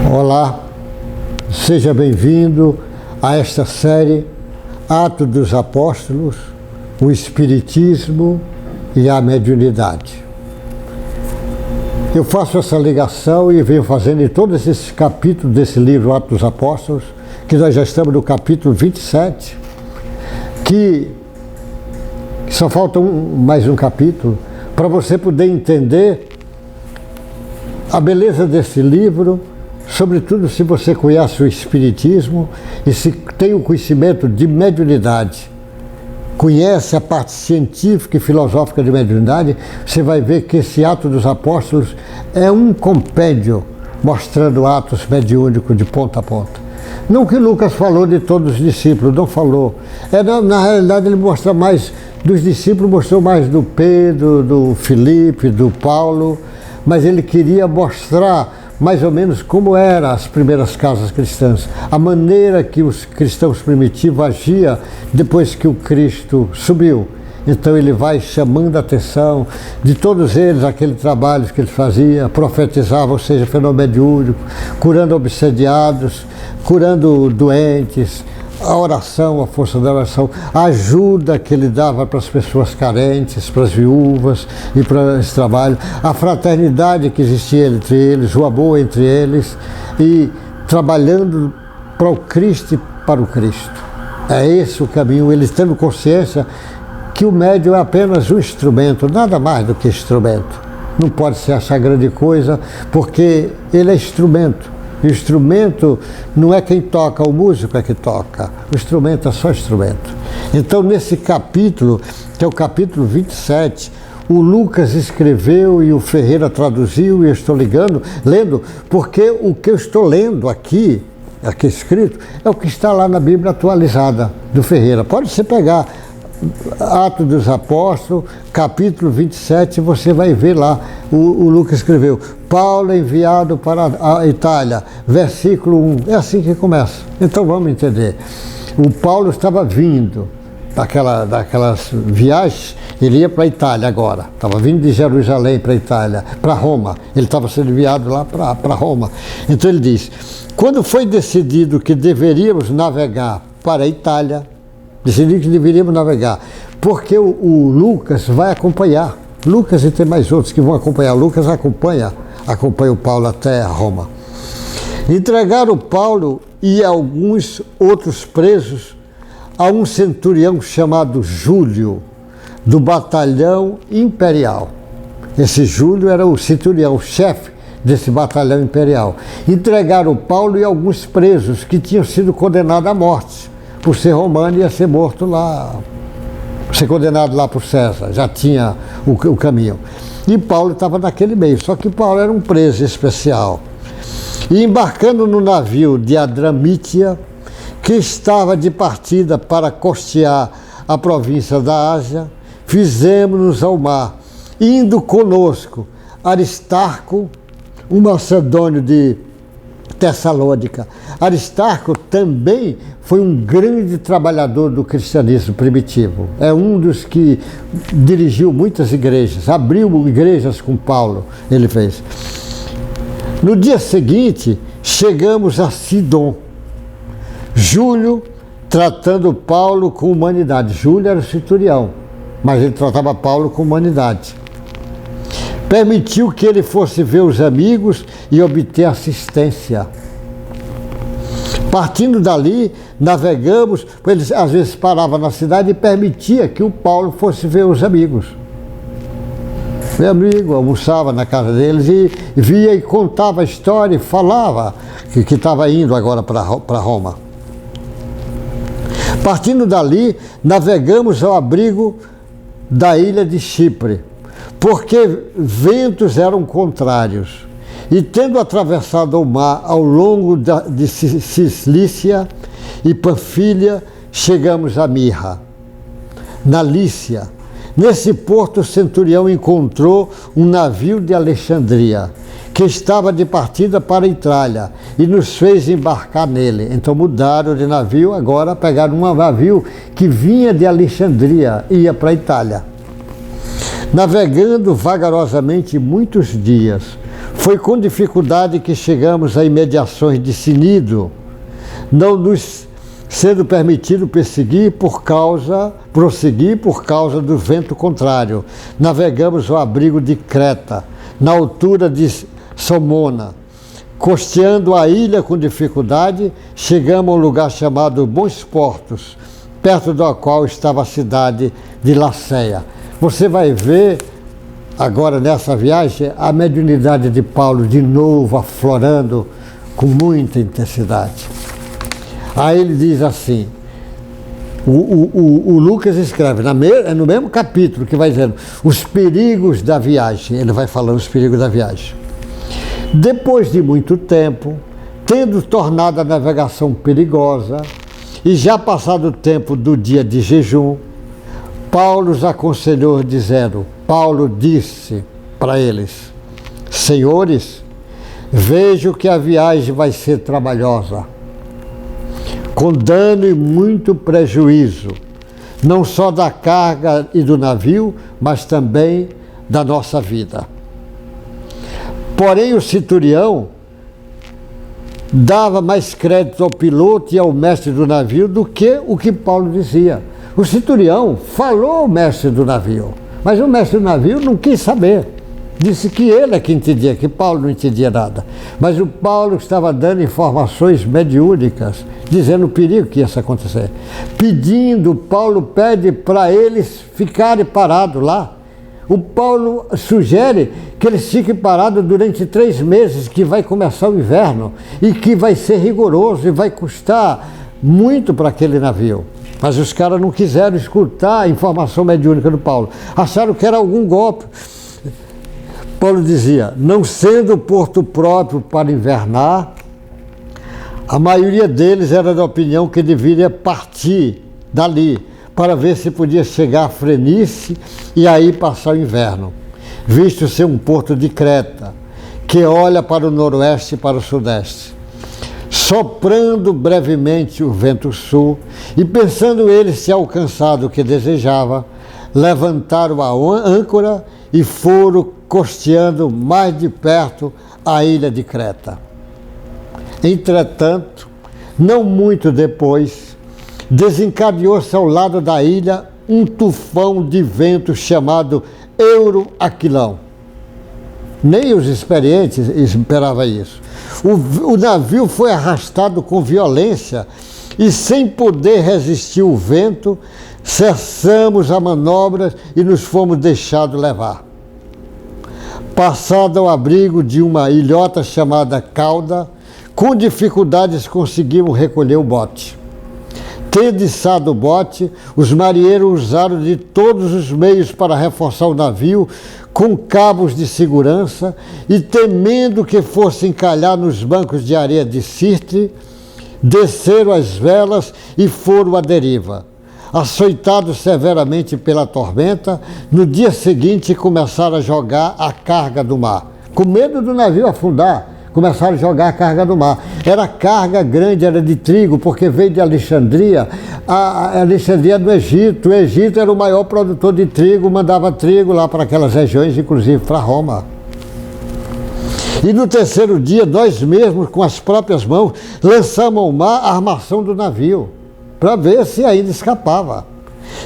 Olá, seja bem-vindo a esta série Atos dos Apóstolos, o Espiritismo e a Mediunidade. Eu faço essa ligação e venho fazendo em todos esses capítulos desse livro Atos dos Apóstolos, que nós já estamos no capítulo 27, que só falta mais um capítulo, para você poder entender a beleza desse livro, sobretudo se você conhece o Espiritismo e se tem o conhecimento de mediunidade, conhece a parte científica e filosófica de mediunidade, você vai ver que esse Atos dos Apóstolos é um compêndio mostrando atos mediúnicos de ponta a ponta. Não que Lucas falou de todos os discípulos, não falou. Na realidade ele mostra mais dos discípulos, mostrou mais do Pedro, do Filipe, do Paulo, mas ele queria mostrar mais ou menos como eram as primeiras casas cristãs, a maneira que os cristãos primitivos agiam depois que o Cristo subiu. Então ele vai chamando a atenção de todos eles, aquele trabalho que eles faziam, profetizavam, ou seja, fenômeno mediúnico, curando obsediados, curando doentes, a oração, a força da oração, a ajuda que ele dava para as pessoas carentes, para as viúvas e para esse trabalho, a fraternidade que existia entre eles, o amor entre eles e trabalhando para o Cristo e para o Cristo. É esse o caminho, eles tendo consciência que o médium é apenas um instrumento, nada mais do que instrumento. Não pode se achar grande coisa, porque ele é instrumento. O instrumento não é quem toca, o músico é que toca. O instrumento é só instrumento. Então, nesse capítulo, que é o capítulo 27, o Lucas escreveu e o Ferreira traduziu, e eu estou lendo, porque o que eu estou lendo aqui escrito, é o que está lá na Bíblia atualizada do Ferreira. Pode você pegar Atos dos Apóstolos, capítulo 27, você vai ver lá, o Lucas escreveu, Paulo enviado para a Itália, versículo 1, é assim que começa. Então vamos entender. O Paulo estava vindo daquelas viagens, ele ia para a Itália agora, estava vindo de Jerusalém para a Itália, para Roma, ele estava sendo enviado lá para Roma. Então ele diz, quando foi decidido que deveríamos navegar para a Itália, decidiu que deveríamos navegar, porque o Lucas vai acompanhar. Lucas e tem mais outros que vão acompanhar. Lucas acompanha o Paulo até Roma. Entregaram Paulo e alguns outros presos a um centurião chamado Júlio, do batalhão imperial. Esse Júlio era o centurião, o chefe desse batalhão imperial. Entregaram Paulo e alguns presos que tinham sido condenados à morte. Por ser romano, ia ser morto lá, ser condenado lá por César, já tinha o caminho. E Paulo estava naquele meio, só que Paulo era um preso especial. E embarcando no navio de Adramítia, que estava de partida para costear a província da Ásia, fizemos-nos ao mar, indo conosco Aristarco, um macedônio de Tessalônica. Aristarco também foi um grande trabalhador do cristianismo primitivo. É um dos que dirigiu muitas igrejas, abriu igrejas com Paulo, ele fez. No dia seguinte, chegamos a Sidom. Júlio tratando Paulo com humanidade. Júlio era o centurião, mas ele tratava Paulo com humanidade. Permitiu que ele fosse ver os amigos e obter assistência. Partindo dali, navegamos, eles às vezes paravam na cidade e permitia que o Paulo fosse ver os amigos. Meu amigo almoçava na casa deles e via e contava a história e falava que estava indo agora para Roma. Partindo dali, navegamos ao abrigo da ilha de Chipre, porque ventos eram contrários. E tendo atravessado o mar ao longo de Cilícia e Panfilha, chegamos a Mirra, na Lícia. Nesse porto o centurião encontrou um navio de Alexandria, que estava de partida para a Itália, e nos fez embarcar nele. Então mudaram de navio, agora pegaram um navio que vinha de Alexandria e ia para a Itália. Navegando vagarosamente muitos dias, Foi com dificuldade que chegamos a imediações de Cnido, não nos sendo permitido prosseguir por causa do vento contrário. Navegamos ao abrigo de Creta, na altura de Salmona. Costeando a ilha com dificuldade, chegamos a um lugar chamado Bons Portos, perto do qual estava a cidade de Laceia. Você vai ver agora nessa viagem a mediunidade de Paulo de novo aflorando com muita intensidade. Aí ele diz assim, o Lucas escreve, no mesmo capítulo que vai dizendo os perigos da viagem, ele vai falando os perigos da viagem. Depois de muito tempo, tendo tornado a navegação perigosa e já passado o tempo do dia de jejum, Paulo os aconselhou dizendo, Paulo disse para eles, senhores, vejo que a viagem vai ser trabalhosa, com dano e muito prejuízo, não só da carga e do navio, mas também da nossa vida. Porém, o centurião dava mais crédito ao piloto e ao mestre do navio do que o que Paulo dizia. O centurião falou ao mestre do navio, mas o mestre do navio não quis saber. Disse que ele é que entendia, que Paulo não entendia nada. Mas o Paulo estava dando informações mediúnicas, dizendo o perigo que ia acontecer. Paulo pede para eles ficarem parados lá. O Paulo sugere que eles fiquem parados durante 3 meses, que vai começar o inverno, e que vai ser rigoroso e vai custar muito para aquele navio. Mas os caras não quiseram escutar a informação mediúnica do Paulo. Acharam que era algum golpe. Paulo dizia, não sendo porto próprio para invernar, a maioria deles era da opinião que deveria partir dali, para ver se podia chegar a Frenice e aí passar o inverno, visto ser um porto de Creta, que olha para o noroeste e para o sudeste. Soprando brevemente o vento sul, e pensando eles se alcançado o que desejava, levantaram a âncora e foram costeando mais de perto a ilha de Creta. Entretanto, não muito depois, desencadeou-se ao lado da ilha um tufão de vento chamado Euroaquilão. Nem os experientes esperavam isso. O navio foi arrastado com violência e, sem poder resistir ao vento, cessamos a manobra e nos fomos deixados levar. Passado ao abrigo de uma ilhota chamada Cauda, com dificuldades conseguimos recolher o bote. Tendo içado o bote, os marinheiros usaram de todos os meios para reforçar o navio com cabos de segurança e, temendo que fosse encalhar nos bancos de areia de Sirte, desceram as velas e foram à deriva. Açoitados severamente pela tormenta, no dia seguinte começaram a jogar a carga do mar. Com medo do navio afundar, começaram a jogar a carga do mar. Era carga grande, era de trigo, porque veio de Alexandria. A Alexandria do Egito. O Egito era o maior produtor de trigo, mandava trigo lá para aquelas regiões, inclusive para Roma. E no terceiro dia, nós mesmos, com as próprias mãos, lançamos ao mar a armação do navio, para ver se ainda escapava.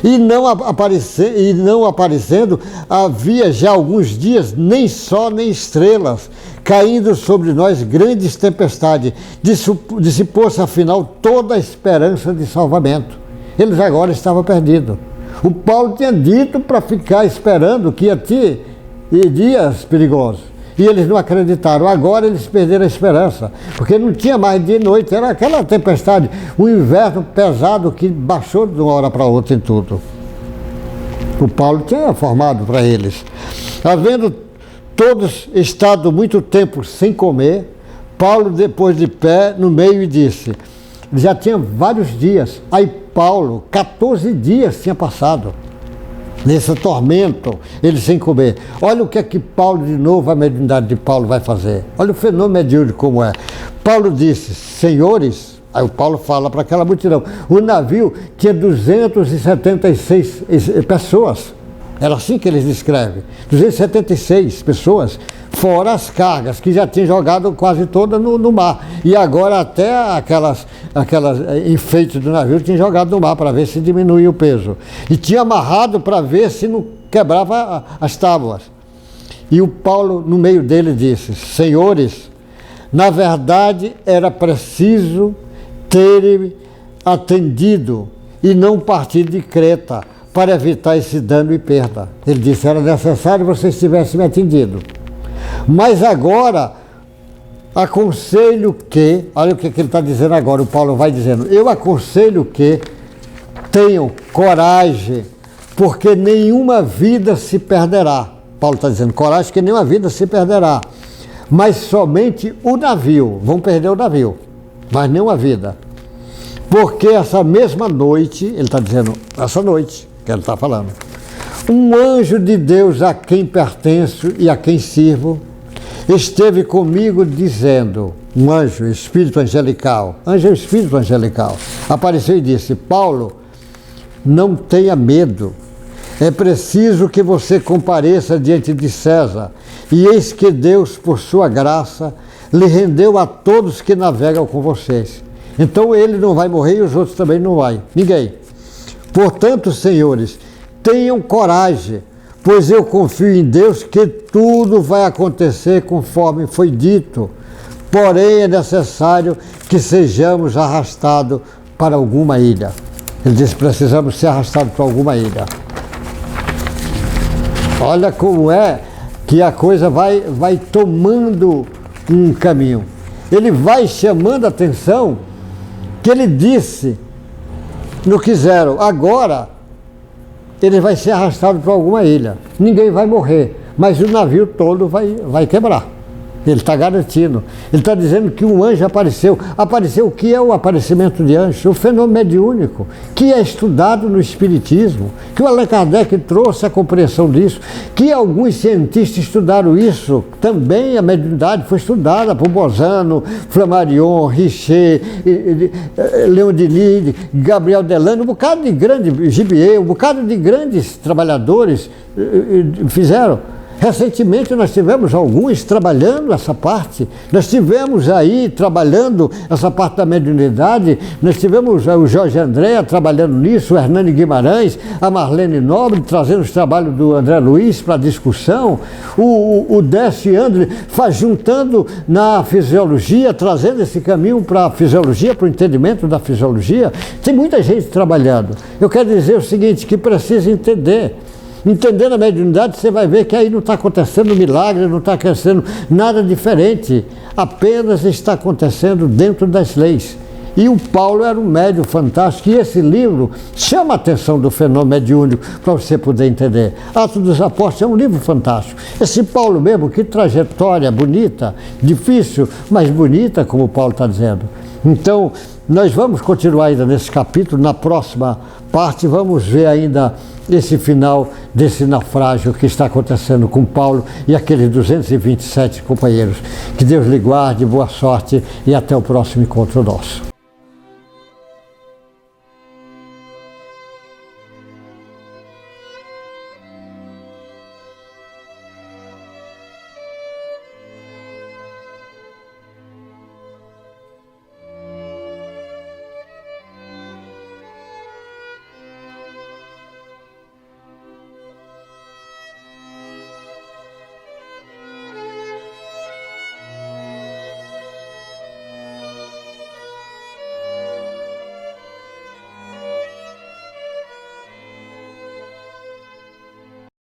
E não aparecendo, havia já alguns dias nem sol nem estrelas, caindo sobre nós grandes tempestades, dissipou-se afinal toda a esperança de salvamento. Eles agora estavam perdidos. O Paulo tinha dito para ficar esperando que ia ter dias perigosos. E eles não acreditaram. Agora eles perderam a esperança, porque não tinha mais dia e noite, era aquela tempestade, um inverno pesado que baixou de uma hora para outra em tudo. O Paulo tinha formado para eles. Havendo todos estado muito tempo sem comer, Paulo, depois de pé no meio, e disse, já tinha vários dias, aí Paulo, 14 dias tinha passado, nesse tormento, ele sem comer. Olha o que é que Paulo, de novo, a mediunidade de Paulo vai fazer. Olha o fenômeno mediúnico como é. Paulo disse, senhores, aí o Paulo fala para aquela multidão, o navio tinha 276 pessoas, era assim que eles descrevem, 276 pessoas, fora as cargas, que já tinha jogado quase toda no mar. E agora até aquelas enfeites do navio tinha jogado no mar para ver se diminuía o peso. E tinha amarrado para ver se não quebrava as tábuas. E o Paulo, no meio dele, disse: senhores, na verdade era preciso ter atendido e não partir de Creta para evitar esse dano e perda. Ele disse: era necessário que vocês tivessem me atendido. Mas agora, aconselho que, olha o que ele está dizendo agora, o Paulo vai dizendo: eu aconselho que tenham coragem, porque nenhuma vida se perderá. Paulo está dizendo: coragem, que nenhuma vida se perderá, mas somente o navio. Vão perder o navio, mas nenhuma vida. Porque essa mesma noite, ele está dizendo, essa noite que ele está falando, um anjo de Deus a quem pertenço e a quem sirvo, esteve comigo dizendo, um anjo, espírito angelical, anjo é o espírito angelical, apareceu e disse: Paulo, não tenha medo, é preciso que você compareça diante de César, e eis que Deus, por sua graça, lhe rendeu a todos que navegam com vocês. Então ele não vai morrer e os outros também não vai, ninguém. Portanto, senhores, tenham coragem, pois eu confio em Deus que tudo vai acontecer conforme foi dito. Porém, é necessário que sejamos arrastados para alguma ilha. Ele disse: precisamos ser arrastados para alguma ilha. Olha como é que a coisa vai tomando um caminho. Ele vai chamando a atenção que ele disse: não quiseram, agora ele vai ser arrastado para alguma ilha. Ninguém vai morrer, mas o navio todo vai quebrar. Ele está garantindo. Ele está dizendo que um anjo apareceu. Apareceu o que é o aparecimento de anjo? O fenômeno mediúnico, que é estudado no Espiritismo, que o Allan Kardec trouxe a compreensão disso, que alguns cientistas estudaram isso. Também a mediunidade foi estudada por Bozano, Flammarion, Richer, Leon Denis, Gabriel Delano, um bocado de grandes, Gibier, um bocado de grandes trabalhadores fizeram. Recentemente nós tivemos alguns trabalhando essa parte, nós tivemos aí trabalhando essa parte da mediunidade, nós tivemos o Jorge André trabalhando nisso, o Hernani Guimarães, a Marlene Nobre trazendo os trabalhos do André Luiz para discussão, o Décio André juntando na fisiologia, trazendo esse caminho para a fisiologia, para o entendimento da fisiologia. Tem muita gente trabalhando. Eu quero dizer o seguinte, que precisa entender. Entendendo a mediunidade, você vai ver que aí não está acontecendo milagre, não está acontecendo nada diferente, apenas está acontecendo dentro das leis. E o Paulo era um médium fantástico, e esse livro chama a atenção do fenômeno mediúnico para você poder entender. Atos dos Apóstolos é um livro fantástico. Esse Paulo mesmo, que trajetória bonita, difícil, mas bonita, como o Paulo está dizendo. Então, nós vamos continuar ainda nesse capítulo, na próxima parte, vamos ver ainda esse final desse naufrágio que está acontecendo com Paulo e aqueles 227 companheiros. Que Deus lhe guarde, boa sorte e até o próximo encontro nosso.